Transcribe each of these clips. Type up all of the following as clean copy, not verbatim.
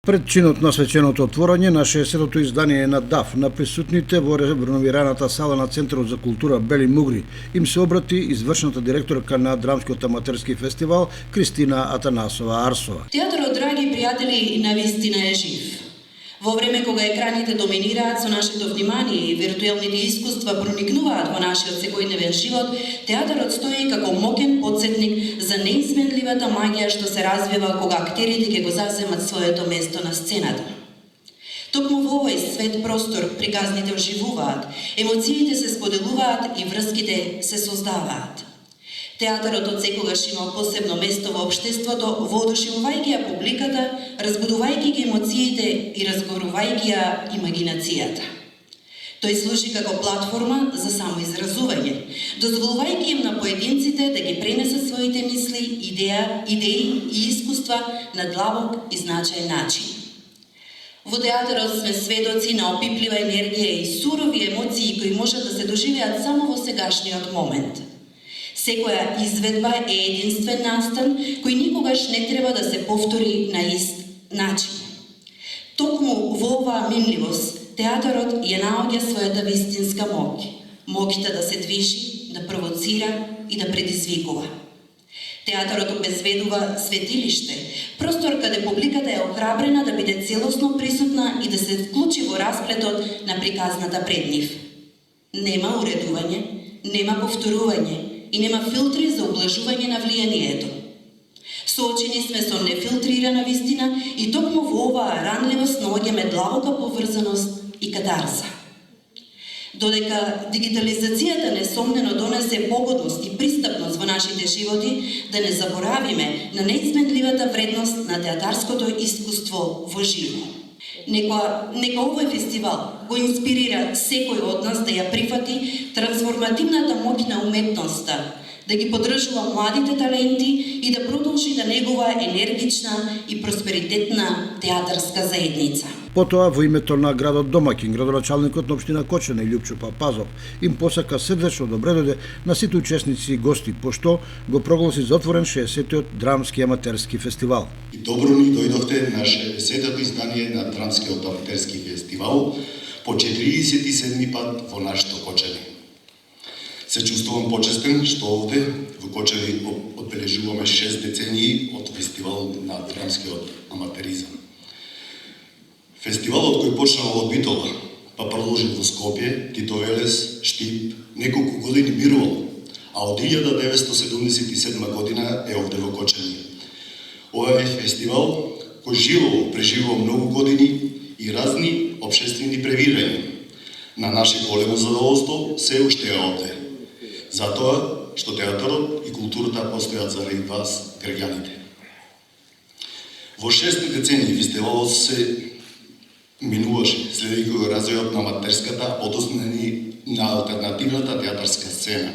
Пред чинот на свеченото отворање на 60-тото издание на ДАФ на присутните во реновираната сала на Центарот за култура Бели Мугри им се обрати извршната директорка на Драмскиот аматерски фестивал Кристина Атанасова Арсова. Театарот, драги пријатели, навистина е жив. Во време кога екраните доминираат со нашето внимание и виртуелните искуства проникнуваат во нашиот секојдневен живот, театарот стои како моќен потсетник за неизменливата магија што се развива кога актерите ќе го заземат своето место на сцената. Токму во овој свет простор приказните оживуваат, емоциите се споделуваат и врските се создаваат. Театарот од секогаш имал посебно место во општеството, воодушевувајќи ја публиката, разбудувајќи ги емоциите и разгорувајќи ја имагинацијата. Тој служи како платформа за самоизразување, дозволувајќи им на поединците да ги пренесат своите мисли, идеи и искуства на длабок и значаен начин. Во театарот сме сведоци на опиплива енергија и сурови емоции кои можат да се доживеат само во сегашниот момент. Секоја изведба е единствен настан кој никогаш не треба да се повтори на ист начин. Токму во оваа минливост театарот ја наоѓа својата вистинска моќ. Моќта да се движи, да провоцира и да предизвикува. Театарот обезведува светилиште, простор каде публиката е охрабрена да биде целосно присутна и да се вклучи во расплетот на приказната пред нив. Нема уредување, нема повторување и нема филтри за ублажување на влијанието. Соочени сме со нефилтрирана вистина и токму во оваа ранливост наоѓаме длабока поврзаност и катарза. Додека дигитализацијата несомнено донесе погодност и пристапност во нашите животи, да не заборавиме на неизменливата вредност на театарското искуство во живо. Нека овој фестивал го инспирира секој од нас да ја прифати трансформативната моќ на уметноста, да ги поддржува младите таленти и да продолжи да негува енергична и просперитетна театарска заедница. Потоа, во името на градот домаќин, градоначалникот на општина Кочани Љупчо Папазов им посака срдечно добре дојде на сите учесници и гости, пошто го прогласи за отворен 60-тиот Драмски аматерски фестивал. Добро ни дојдовте на 60-то издание на Драмскиот аматерски фестивал по 47-ми пат во нашето Кочани. Се чувствувам почестен што овде во Кочани одбележуваме 6 децении од фестивал на драмскиот аматеризам. Фестивалот кој почнал од Битола, па продолжи во Скопје, Титовелес, Штип, неколку години мирувал, а од 1977 година е овде во Кочани. Ова е фестивал кој живо преживува многу години и разни општествени превирања. На наше големо задоволство се уште е овде. Затоа што театарот и културата постојат заради вас, граѓаните. Во 6 децении фестивалот се минуваше, следејќи го развојот на аматерската, одnosno на алтернативната театарска сцена.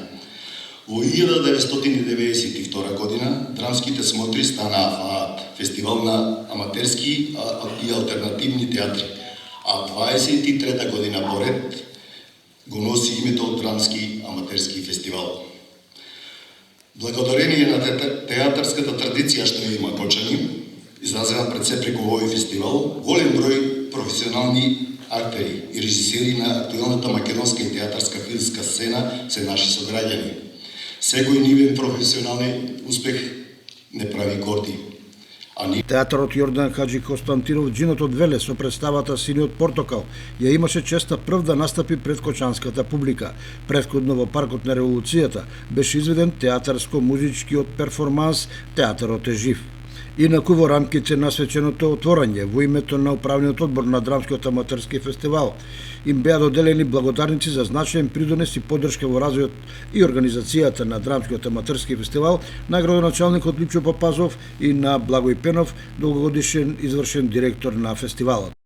Во 1992 година Драмските смотри станаа ФААТ, фестивал на аматерски и алтернативни театри, а 23 година поред го носи името Драмски аматерски фестивал. Благодарение на театарската традиција што има Кочани, изразена пред се преку овој фестивал, голем број професионални актери и режисери на актуелната македонска и театарска филмска сцена се наши сограѓани. Секој нивен професионален успех не прави горди. Театарот Јордан Хаджи Константинов Джинот од Веле со представата Синиот портокал ја имаше честа прв да настапи пред кочанската публика. Претходно во паркот на Револуцијата беше изведен театарско-музичкиот перформанс Театарот е жив. Инаку во рамките на свеченото отворање во името на управниот одбор на Драмскиот аматерски фестивал им беа доделени благодарници за значаен придонес и поддршка во развојот и организацијата на Драмскиот аматерски фестивал на градоначалникот Љупчо Папазов и на Благој Пенов, долгогодишен извршен директор на фестивалот.